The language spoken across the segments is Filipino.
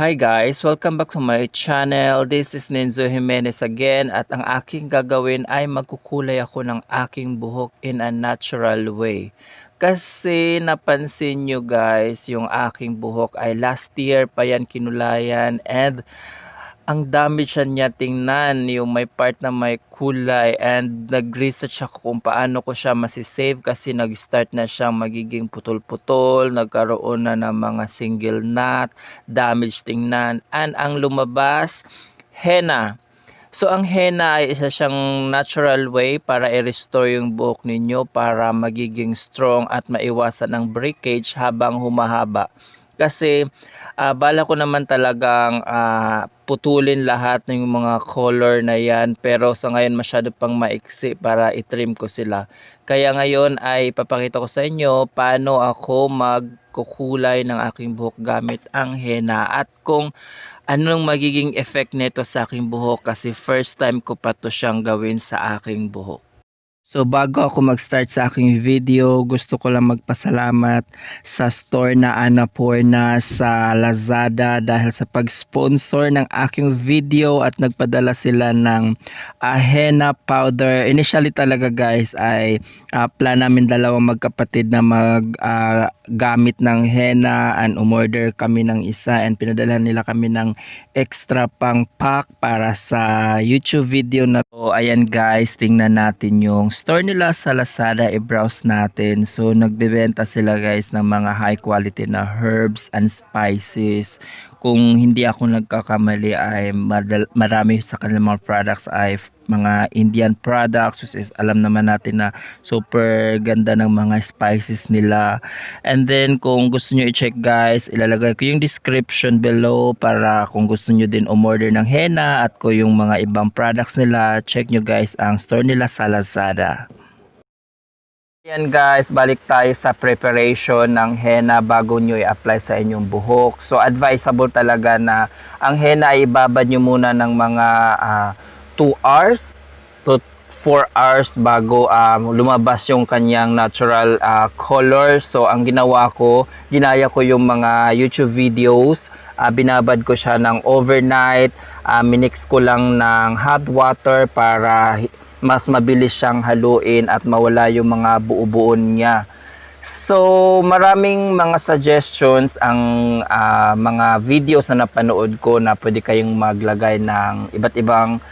Hi guys! Welcome back to my channel. This is Nenzo Jimenez again at ang aking gagawin ay magkukulay ako ng aking buhok in a natural way. Kasi napansin nyo guys, yung aking buhok ay last year pa yan kinulayan and ang damage niya tingnan, yung may part na may kulay, and nag-research ako kung paano ko siya masisave kasi nag-start na siyang magiging putol-putol, nagkaroon na ng mga single knot, damage tingnan, and ang lumabas, henna. So ang henna ay isa siyang natural way para i-restore yung buhok ninyo para magiging strong at maiwasan ang breakage habang humahaba. Kasi bala ko naman talagang putulin lahat ng mga color na yan, pero sa ngayon masyado pang maiksi para i-trim ko sila. Kaya ngayon ay papakita ko sa inyo paano ako magkukulay ng aking buhok gamit ang henna at kung anong magiging effect nito sa aking buhok kasi first time ko pa to siyang gawin sa aking buhok. So bago ako mag-start sa aking video, gusto ko lang magpasalamat sa store na Annapurna sa Lazada dahil sa pag-sponsor ng aking video at nagpadala sila ng henna powder. Initially talaga guys ay plan namin dalawang magkapatid na gamit ng henna and umorder kami ng isa and pinadala nila kami ng extra pang pack para sa YouTube video na to. Ayan guys, tingnan natin yung store nila sa Lazada, i-browse natin. So nagbebenta sila guys ng mga high quality na herbs and spices. Kung hindi ako nagkakamali ay marami sa kanilang mga products ay mga Indian products, which is alam naman natin na super ganda ng mga spices nila. And then kung gusto nyo i-check guys, ilalagay ko yung description below para kung gusto nyo din umorder ng henna at kung yung mga ibang products nila, check nyo guys ang store nila sa Lazada. Yan guys, balik tayo sa preparation ng henna bago nyo i-apply sa inyong buhok. So advisable talaga na ang henna ay ibabad nyo muna ng mga 2 hours to 4 hours bago lumabas yung kanyang natural color. So ang ginawa ko, ginaya ko yung mga YouTube videos, binabad ko siya ng overnight, minix ko lang ng hot water para mas mabilis siyang haluin at mawala yung mga buo-buon niya. So maraming mga suggestions ang mga videos na napanood ko na pwede kayong maglagay ng iba't ibang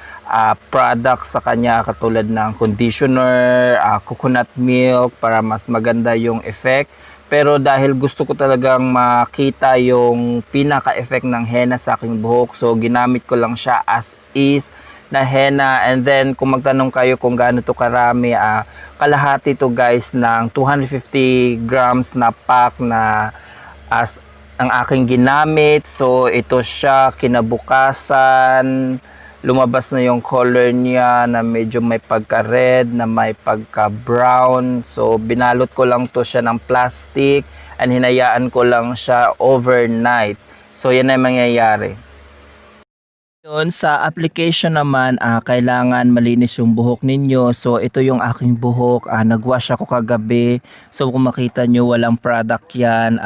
products sa kanya katulad ng conditioner, coconut milk para mas maganda yung effect. Pero dahil gusto ko talagang makita yung pinaka-effect ng henna sa aking buhok, so ginamit ko lang siya as is na henna. And then kung magtanong kayo kung gaano to karami, kalahati to guys ng 250 grams na pack na as ang aking ginamit. So ito siya, kinabukasan lumabas na yung color niya na medyo may pagka red, na may pagka brown. So binalot ko lang to siya ng plastic and hinayaan ko lang siya overnight. So yan ang mangyayari. Yun, sa application naman, kailangan malinis yung buhok ninyo. So ito yung aking buhok, nagwash ako kagabi. So kung makita nyo, walang product yan,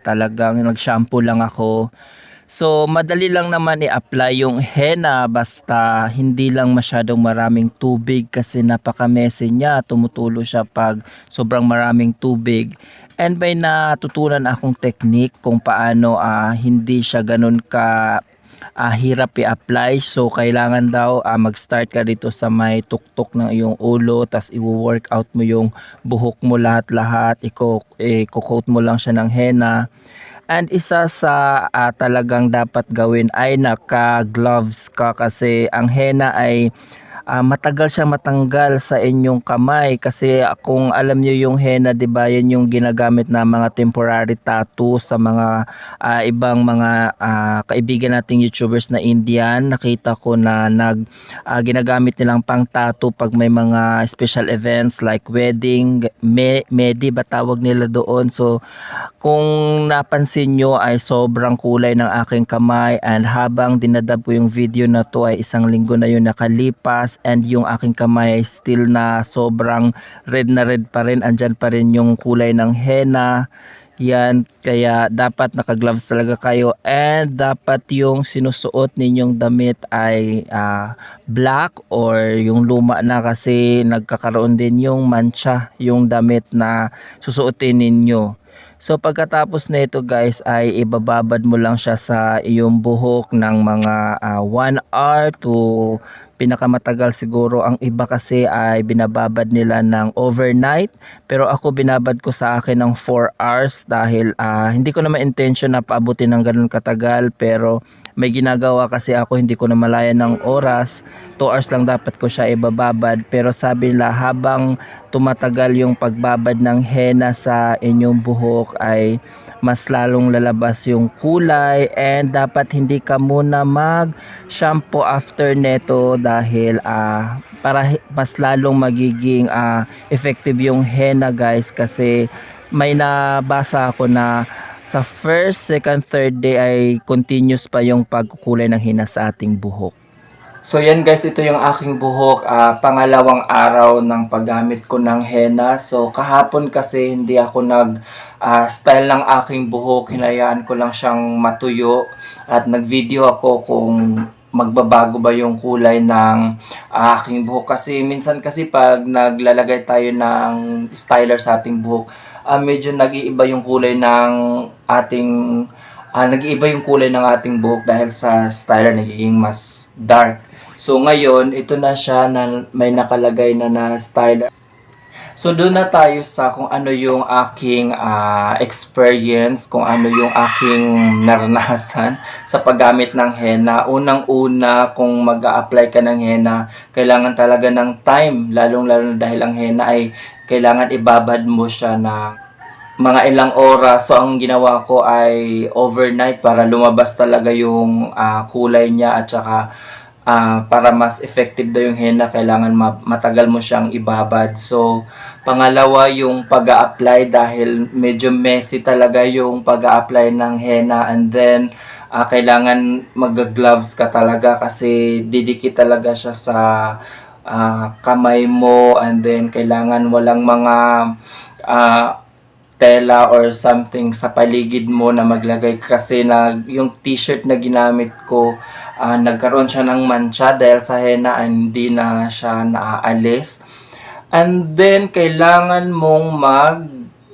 talagang nag-shampoo lang ako. So madali lang naman i-apply yung henna basta hindi lang masyadong maraming tubig kasi napaka-messy niya, tumutulo siya pag sobrang maraming tubig. And may natutunan akong technique kung paano hindi siya ganun ka hirap i-apply. So kailangan daw mag-start ka dito sa may tuktok ng iyong ulo, tas i-workout mo yung buhok mo lahat-lahat, i-coat mo lang siya ng henna. And isa sa talagang dapat gawin ay naka-gloves ka kasi ang henna ay matagal siya matanggal sa inyong kamay kasi kung alam niyo yung henna, 'di ba, yan yung ginagamit na mga temporary tattoo sa mga ibang mga kaibigan nating YouTubers na Indian. Nakita ko na ginagamit nilang pang tattoo pag may mga special events like wedding, medi ba tawag nila doon. So kung napansin nyo ay sobrang kulay ng aking kamay, and habang dinadab ko yung video na to ay 1 linggo na yun nakalipas and yung aking kamay ay still na sobrang red na red pa rin, andyan pa rin yung kulay ng henna. Yan, kaya dapat naka-gloves talaga kayo and dapat yung sinusuot ninyong damit ay black or yung luma na kasi nagkakaroon din yung mancha yung damit na susuotin ninyo. So pagkatapos nito guys ay ibababad mo lang siya sa iyong buhok ng mga 1 hour to pinakamatagal siguro. Ang iba kasi ay binababad nila ng overnight pero ako binabad ko sa akin ng 4 hours dahil hindi ko naman intention na paabutin ng ganun katagal pero may ginagawa kasi ako, hindi ko na malaya ng oras. 2 hours lang dapat ko siya ibababad pero sabi nila habang tumatagal yung pagbabad ng henna sa inyong buhok ay mas lalong lalabas yung kulay and dapat hindi ka muna mag shampoo after neto dahil para mas lalong magiging effective yung henna guys kasi may nabasa ako na sa first, second, third day ay continuous pa yung pagkukulay ng henna sa ating buhok. So yan guys, ito yung aking buhok, pangalawang araw ng paggamit ko ng henna. So kahapon kasi hindi ako style ng aking buhok, hinayaan ko lang siyang matuyo at nag-video ako kung magbabago ba yung kulay ng aking buhok. Kasi minsan kasi pag naglalagay tayo ng styler sa ating buhok, medyo nag-iiba yung kulay ng ating nag-iiba yung kulay ng ating buhok dahil sa styler nagiging mas dark. So ngayon, ito na siya na may nakalagay na styler. So doon na tayo sa kung ano yung aking experience, kung ano yung aking naranasan sa paggamit ng henna. Unang-una, kung mag-a-apply ka ng henna, kailangan talaga ng time, lalong-lalo dahil ang henna ay kailangan ibabad mo siya na mga ilang oras. So ang ginawa ko ay overnight para lumabas talaga yung kulay niya at saka para mas effective daw yung henna, kailangan matagal mo siyang ibabad. So, pangalawa yung pag-a-apply dahil medyo messy talaga yung pag-a-apply ng henna and then kailangan mag-gloves ka talaga kasi didikit talaga siya sa kamay mo and then kailangan walang mga tela or something sa paligid mo na maglagay kasi yung t-shirt na ginamit ko nagkaroon siya ng mancha dahil sa henna hindi na siya naaalis. And then kailangan mong mag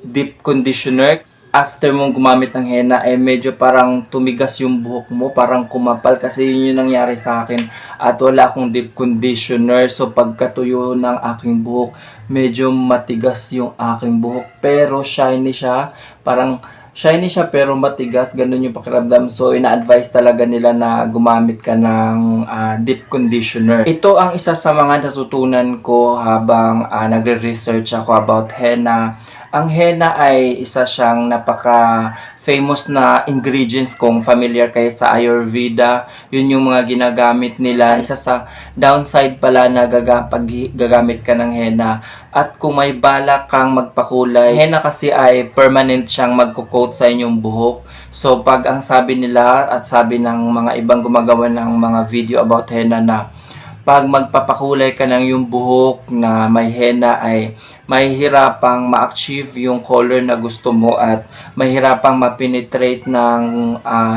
deep conditioner. After mong gumamit ng henna ay medyo parang tumigas yung buhok mo, parang kumapal kasi yun yung nangyari sa akin at wala akong deep conditioner. So pagkatuyo ng aking buhok, medyo matigas yung aking buhok pero shiny siya, parang shiny siya pero matigas, ganun yung pakiramdam. So ina-advise talaga nila na gumamit ka ng deep conditioner. Ito ang isa sa mga natutunan ko habang nagre-research ako about henna. Ang henna ay isa siyang napaka-famous na ingredients kung familiar kayo sa Ayurveda. Yun yung mga ginagamit nila. Isa sa downside pala na pag gagamit ka ng henna. At kung may balak kang magpakulay, henna kasi ay permanent siyang magko-coat sa inyong buhok. So pag ang sabi nila at sabi ng mga ibang gumagawa ng mga video about henna na pag magpapakulay ka ng yung buhok na may henna ay mahihirapang ma-achieve yung color na gusto mo at mahihirapang ma-penetrate ng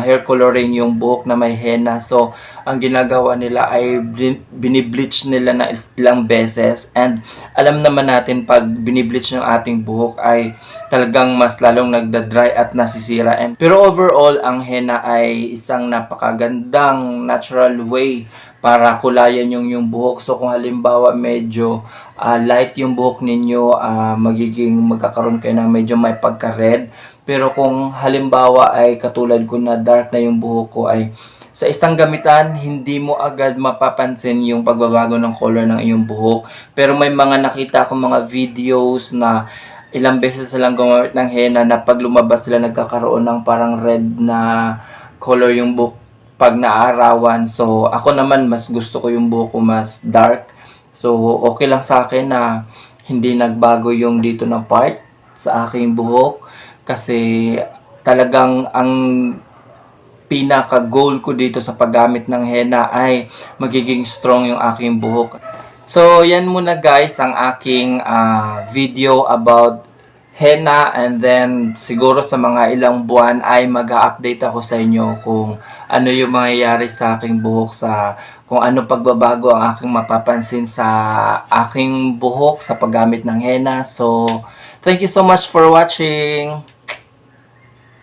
hair coloring yung buhok na may henna. So, ang ginagawa nila ay binibleach nila na ilang beses and alam naman natin pag binibleach ng ating buhok ay talagang mas lalong nagda-dry at nasisira. Pero overall, ang henna ay isang napakagandang natural way para kulayan yung buhok. So kung halimbawa medyo light yung buhok ninyo, magkakaroon kayo ng medyo may pagka-red. Pero kung halimbawa ay katulad ko na dark na yung buhok ko ay sa isang gamitan, hindi mo agad mapapansin yung pagbabago ng color ng iyong buhok. Pero may mga nakita akong mga videos na ilang beses silang gumamit ng henna na pag lumabas sila nagkakaroon ng parang red na color yung buhok pag naarawan. So, ako naman mas gusto ko yung buhok ko mas dark. So, okay lang sa akin na hindi nagbago yung dito na part sa aking buhok. Kasi talagang ang pinaka-goal ko dito sa paggamit ng henna ay magiging strong yung aking buhok. So, yan muna guys ang aking video about henna, and then siguro sa mga ilang buwan ay mag-a-update ako sa inyo kung ano yung mangyayari sa aking buhok, sa kung ano pagbabago ang aking mapapansin sa aking buhok sa paggamit ng henna. So, thank you so much for watching!